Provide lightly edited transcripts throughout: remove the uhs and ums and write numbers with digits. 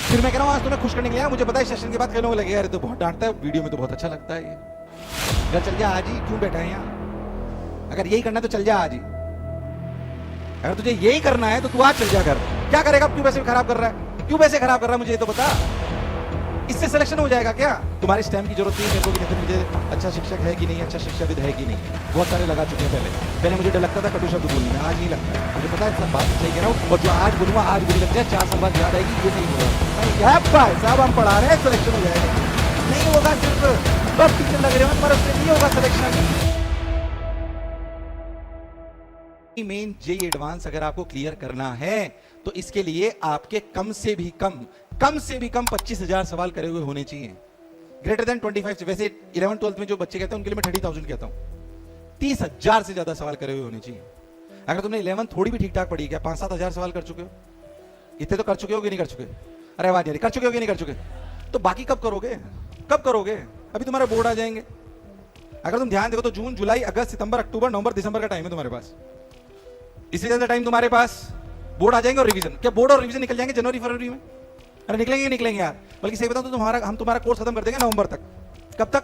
फिर मैं कह रहा हूँ आज तुम्हें खुश करने के लिए मुझे पता है सेशन के बाद कई लोगों को लगेगा अरे तो बहुत डांटता है, वीडियो में तो बहुत अच्छा लगता है ये। घर चल जा आज ही, क्यों बैठा है यहाँ? अगर यही करना है तो चल जा आज ही। अगर तुझे यही करना है तो तू आज चल जा घर। क्या करेगा? क्यों पैसे खराब कर रहा है? क्यों पैसे खराब कर रहा है मुझे ये तो बता। इससे सिलेक्शन हो जाएगा क्या? तुम्हारे स्टैम्प की जरूरत नहीं है मेरे को कि मुझे अच्छा शिक्षक है कि नहीं, अच्छा शिक्षाविद है कि नहीं। बहुत सारे लगा चुके हैं पहले मुझे डर लगता था कटु शब्द बोलने में, आज नहीं लगता है। मुझे पता है सब बात सही कह रहा हूँ, और जो आज बोलूंगा आज बुरी लगता है, 4 साल बाद याद आएगी ये नहीं होगा। भाई साहब हम पढ़ा रहे हैं, सिलेक्शन हो जाएगा। नहीं होगा, सिर्फ बस टीचर लग रहे हो तुम्हारे, उससे नहीं होगा सिलेक्शन। मेन जेई एडवांस अगर आपको क्लियर करना है तो इसके लिए आपके कम से भी कम 25,000 सवाल करे हुए होने चाहिए। Greater than 25। वैसे 11 12 में जो बच्चे कहते हैं उनके लिए मैं 30,000 कहता हूं। 30,000 से ज्यादा सवाल करे हुए होने चाहिए। अगर तुमने 11 थोड़ी भी ठीक ठाक पढ़ी, क्या 5-7 हजार सवाल कर चुके हो? इतने तो कर चुके हो कि नहीं कर चुके? अरे आवाज यार, कर चुके हो कि नहीं कर चुके? तो बाकी कब करोगे? कब करोगे? अभी तुम्हारे बोर्ड आ जाएंगे। अगर तुम ध्यान देखो तो जून जुलाई अगस्त सितंबर अक्टूबर नवंबर दिसंबर का टाइम है तुम्हारे पास। इससे ज्यादा टाइम तुम्हारे पास बोर्ड आ जाएंगे और रिवीजन। क्या बोर्ड और रिवीजन निकल जाएंगे जनवरी फरवरी में? अरे निकलेंगे यार। बल्कि सही बताऊं तो हम तुम्हारा कोर्स खत्म कर देंगे नवंबर तक। कब तक?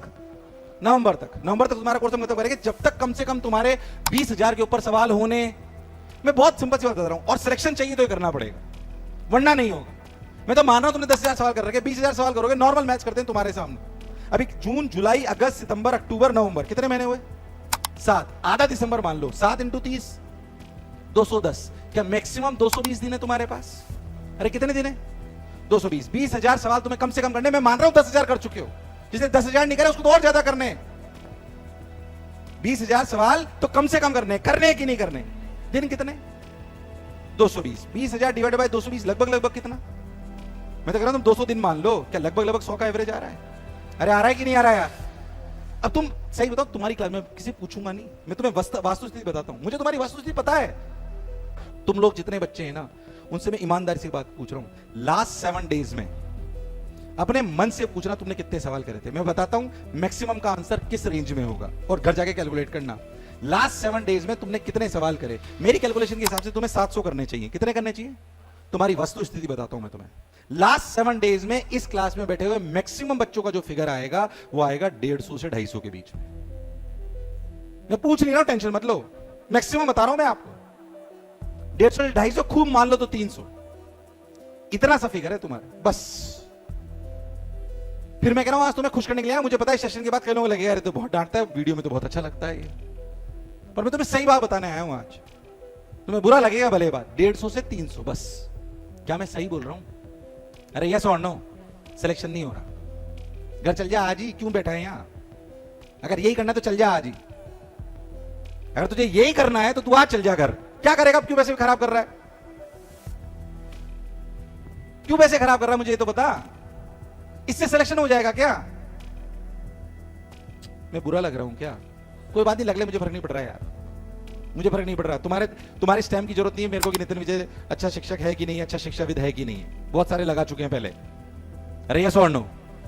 नवंबर तक तुम्हारा कोर्स हम खत्म करेंगे, जब तक कम से कम तुम्हारे 20,000 के ऊपर सवाल होने। मैं बहुत सिंपल सी बात बता रहा हूं, और सिलेक्शन चाहिए तो ये करना पड़ेगा, वरना नहीं होगा। मैं तो मान रहा हूं तुमने 10,000 सवाल कर रखे, 20,000 सवाल करोगे, नॉर्मल मैच करते हैं तुम्हारे सामने। अभी जून जुलाई अगस्त सितंबर अक्टूबर नवंबर कितने महीने हुए? 7। आधा दिसंबर मान लो, 7 × 30 210। क्या मैक्सिमम 220 दिन है तुम्हारे पास? अरे कितने दिन है? 220। 20,000 सवाल तुम्हें कम से कम करने। मैं मान रहा हूं 10,000 कर चुके हो, जिसने 10,000 नहीं करे उसको तो और ज्यादा करने। 20,000 सवाल तो कम से कम करने कि नहीं करने? दिन कितने? 220। 20,000 डिवाइड बाय 220 लगभग कितना? मैं तो कह रहा हूं तुम 200 दिन मान लो। क्या लगभग 100 का एवरेज आ रहा है? अरे आ रहा है कि नहीं आ रहा है यार? अब तुम सही बताओ, तुम्हारी क्लास में किसी पूछूंगा नहीं, मैं तुम्हें वास्तुस्थिति बताता हूं। मुझे तुम्हारी वास्तुस्थिति पता है। तुम लोग जितने बच्चे हैं ना, उनसे मैं ईमानदारी से बात पूछ रहा हूं। लास्ट 7 डेज में अपने मन से पूछना तुमने कितने सवाल करे थे। मैं बताता हूं मैक्सिमम का आंसर किस रेंज में होगा, और घर जाके कैलकुलेट करना। लास्ट 7 डेज में तुमने कितने सवाल करे? मेरी कैलकुलेशन के हिसाब से तुम्हें 700 करने चाहिए। कितने करने चाहिए? तुम्हारी वस्तु स्थिति बताता हूं मैं तुम्हें। लास्ट 7 डेज में इस क्लास में बैठे हुए मैक्सिमम बच्चों का जो फिगर आएगा वो आएगा 150 से 250 के बीच में। मैं पूछ नहीं रहा हूं, टेंशन मत लो, मैक्सिमम बता रहा हूं मैं आपको। 150 से 250, खूब मान लो तो 300। इतना सा फिगर है तुम्हारा बस। फिर मैं कह रहा हूं आज तुम्हें खुश करने के लिए मुझे पता है सेशन के बाद कई लोगों को लगेगा अरे तो बहुत डांटता है, वीडियो में तो बहुत अच्छा लगता है ये। पर मैं तुम्हें सही बात बताने आया हूं आज। तुम्हें बुरा लगेगा भले बात। 150 से 300 बस। क्या मैं सही बोल रहा हूं? अरे यस और नो? सिलेक्शन नहीं हो रहा। घर चल जा आज ही, क्यों बैठा है यहां? अगर यही करना है तो चल जा आज ही। अगर तुझे यही करना है तो तू आज चल जा घर। क्या करेगा? क्यों पैसे खराब कर रहा है? क्यों पैसे खराब कर रहा है मुझे ये तो बता। इससे सिलेक्शन हो जाएगा क्या? मैं बुरा लग रहा हूं क्या? कोई बात नहीं, लग ले, मुझे फर्क नहीं पड़ रहा है यार, मुझे फर्क नहीं पड़ रहा। तुम्हारे स्टैम्प की जरूरत नहीं है मेरे को कि नितिन विजय अच्छा शिक्षक है कि नहीं, अच्छा शिक्षाविद है कि नहीं। बहुत सारे लगा चुके हैं पहले। अरे यस और नो?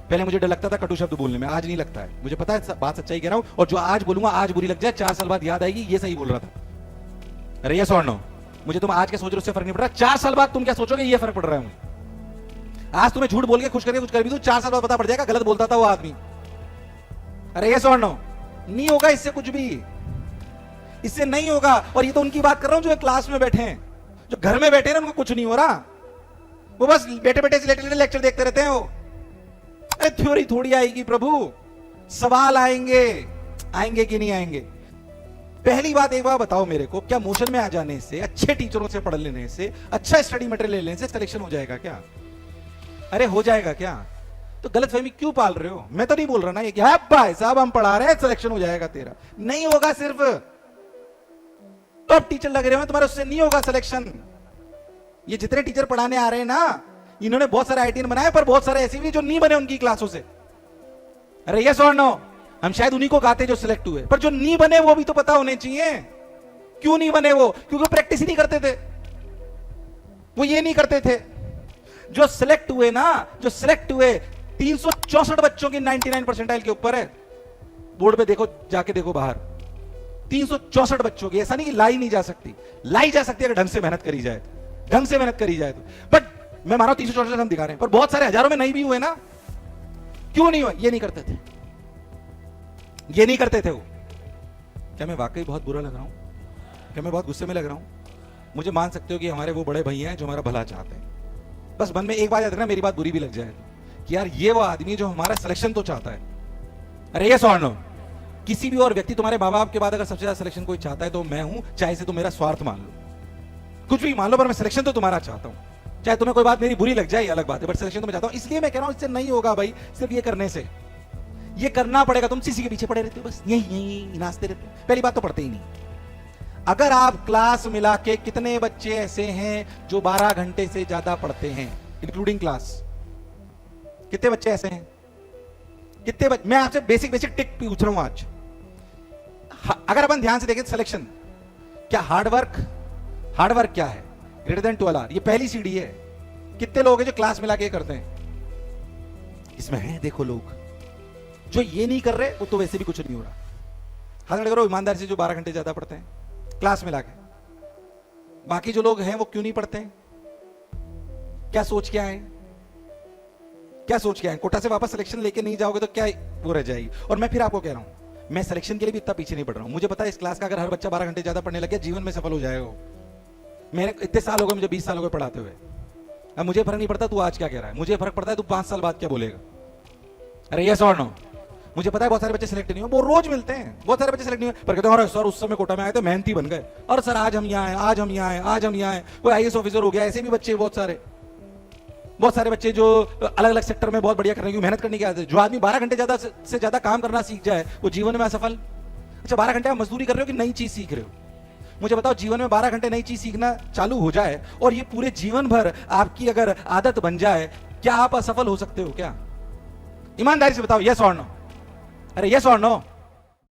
पहले मुझे डर लगता था कटु शब्द बोलने में, आज नहीं लगता है। मुझे पता है बात सच्चाई कह रहा हूं, और जो आज बोलूंगा आज बुरी लग जाए, 4 साल बाद याद आएगी ये सही बोल रहा था। अरे यस और नो? मुझे तुम आज क्या सोच रहे हो उससे फर्क नहीं पड़ रहा। 4 साल बाद तुम क्या सोचोगे ये फर्क पड़ रहा है मुझे। आज तुम्हें झूठ बोल के खुश करके कुछ कर भी दूं, 4 साल बाद पता पड़ जाएगा गलत बोलता था वो आदमी। अरे यस और नो? नहीं होगा इससे कुछ भी, इससे नहीं होगा। और ये तो उनकी बात कर रहा हूं जो क्लास में बैठे हैं, जो घर में बैठे हैं उनको कुछ नहीं हो रहा। वो बस बैठे बैठे से लेक्चर देखते रहते हैं। वो अरे थ्योरी थोड़ी आएगी प्रभु, सवाल आएंगे कि नहीं आएंगे? पहली बात एक बार बताओ मेरे को, क्या मोशन में आ जाने से, अच्छे टीचरों से पढ़ लेने से, अच्छा स्टडी मटेरियल लेने से सिलेक्शन हो जाएगा क्या? अरे हो जाएगा क्या? तो गलतफहमी क्यों पाल रहे हो? मैं तो नहीं बोल रहा ना ये कि हाँ भाई साहब हम पढ़ा रहे हैं सिलेक्शन हो जाएगा तेरा। नहीं होगा। सिर्फ टॉप टीचर लग रहे हो तुम्हारे, उससे नहीं होगा सिलेक्शन। ये जितने टीचर पढ़ाने आ रहे हैं ना, इन्होंने बहुत सारे आईटीएन बनाए, पर बहुत सारे ऐसे भी जो नहीं बने उनकी क्लासों से। अरे यस और नो? हम शायद उन्हीं को गाते जो सिलेक्ट हुए, पर जो नहीं बने वो भी तो पता होने चाहिए। क्यों नहीं बने वो? क्योंकि प्रैक्टिस ही नहीं करते थे। वो ये नहीं करते थे। जो सिलेक्ट हुए ना, जो सिलेक्ट हुए 364 बच्चों की 99 परसेंटाइल के ऊपर है। बोर्ड पे देखो, जाके देखो बाहर, 364 बच्चों की। ऐसा नहीं कि लाई नहीं जा सकती, लाई जा सकती है अगर ढंग से मेहनत करी जाए, ढंग से मेहनत करी जाए तो। बट मैं मानो 364 हम दिखा रहे हैं, पर बहुत सारे हजारों में नहीं भी हुए ना। क्यों नहीं हुए? ये नहीं करते थे, ये नहीं करते थे वो। क्या मैं वाकई बहुत बुरा लग रहा हूं? क्या मैं बहुत गुस्से में लग रहा हूं? मुझे मान सकते हो कि हमारे वो बड़े भैया हैं जो हमारा भला चाहते हैं। बस मन में एक बात याद रखना, मेरी बात बुरी भी लग जाए कि यार ये वो आदमी जो हमारा सिलेक्शन तो चाहता है। अरे ये सॉर्ट नो, किसी भी और व्यक्ति, तुम्हारे माँ बाप के बाद अगर सबसे ज्यादा सिलेक्शन कोई चाहता है तो मैं हूं, चाहे से तो मेरा स्वार्थ मान लो, कुछ भी मान लो, पर मैं सिलेक्शन तो तुम्हारा चाहता हूं। चाहे तुम्हें कोई बात मेरी बुरी लग जाए अलग बात है, बट सिलेक्शन तो मैं चाहता हूं। इसलिए मैं कह रहा हूं इससे नहीं होगा भाई, सिर्फ ये करने से। ये करना पड़ेगा। तुम सीसी के पीछे पड़े रहते हो, बस यही यही नाचते रहते हो। पहली बात तो पढ़ते ही नहीं। अगर आप क्लास मिला के कितने बच्चे ऐसे हैं जो 12 घंटे से ज्यादा पढ़ते हैं, इंक्लूडिंग क्लास? कितने बच्चे ऐसे हैं? कितने बच्चे? मैं आपसे बेसिक बेसिक टिक पूछ रहा हूं आज। अगर अपन ध्यान से देखें सिलेक्शन क्या, हार्डवर्क क्या है? ग्रेटर देन 12 आवर, ये पहली सीढ़ी है। कितने लोग हैं जो क्लास मिला के करते हैं? इसमें है देखो लोग जो ये नहीं कर रहे, वो तो वैसे भी कुछ नहीं हो रहा। हाथ खड़े करो ईमानदारी से जो 12 घंटे ज्यादा पढ़ते हैं क्लास मिला के। बाकी जो लोग हैं वो क्यों नहीं पढ़ते हैं? क्या सोच के आए? क्या सोच के आए? कोटा से वापस सिलेक्शन लेके नहीं जाओगे तो क्या वो रह जाएगी। और मैं फिर आपको कह रहा हूं, मैं सिलेक्शन के लिए भी इतना पीछे नहीं पड़ रहा हूं। मुझे पता है इस क्लास का अगर हर बच्चा 12 घंटे ज्यादा पढ़ने लग गया, जीवन में सफल हो जाएगा। मेरे इतने साल हो गए, मुझे 20 साल हो गए पढ़ाते हुए। अब मुझे फर्क नहीं पड़ता तू आज क्या कह रहा है, मुझे फर्क पड़ता है तू 5 साल बाद क्या बोलेगा। अरे यस और नो? मुझे पता है बहुत सारे बच्चे सिलेक्ट नहीं हो, वो रोज मिलते हैं, बहुत सारे बच्चे सिलेक्ट नहीं हो, पर कहते हैं अरे सर उस समय कोटा में आए थे, मेहनती बन गए, और सर आज हम यहाँ आए, आज हम यहाँ आए, आज हम यहाँ आए, कोई आईएएस ऑफिसर हो गया। ऐसे भी बच्चे बहुत सारे बच्चे जो अलग अलग सेक्टर में बहुत बढ़िया करने की मेहनत करने की आदत है। जो आदमी 12 घंटे ज्यादा से ज्यादा काम करना सीख जाए वो जीवन में असफल। अच्छा 12 घंटे आप मजदूरी कर रहे हो कि नई चीज सीख रहे हो? मुझे बताओ, जीवन में 12 घंटे नई चीज सीखना चालू हो जाए और ये पूरे जीवन भर आपकी अगर आदत बन जाए, क्या आप असफल हो सकते हो क्या? ईमानदारी से बताओ, यस और नो? अरे यस और नो?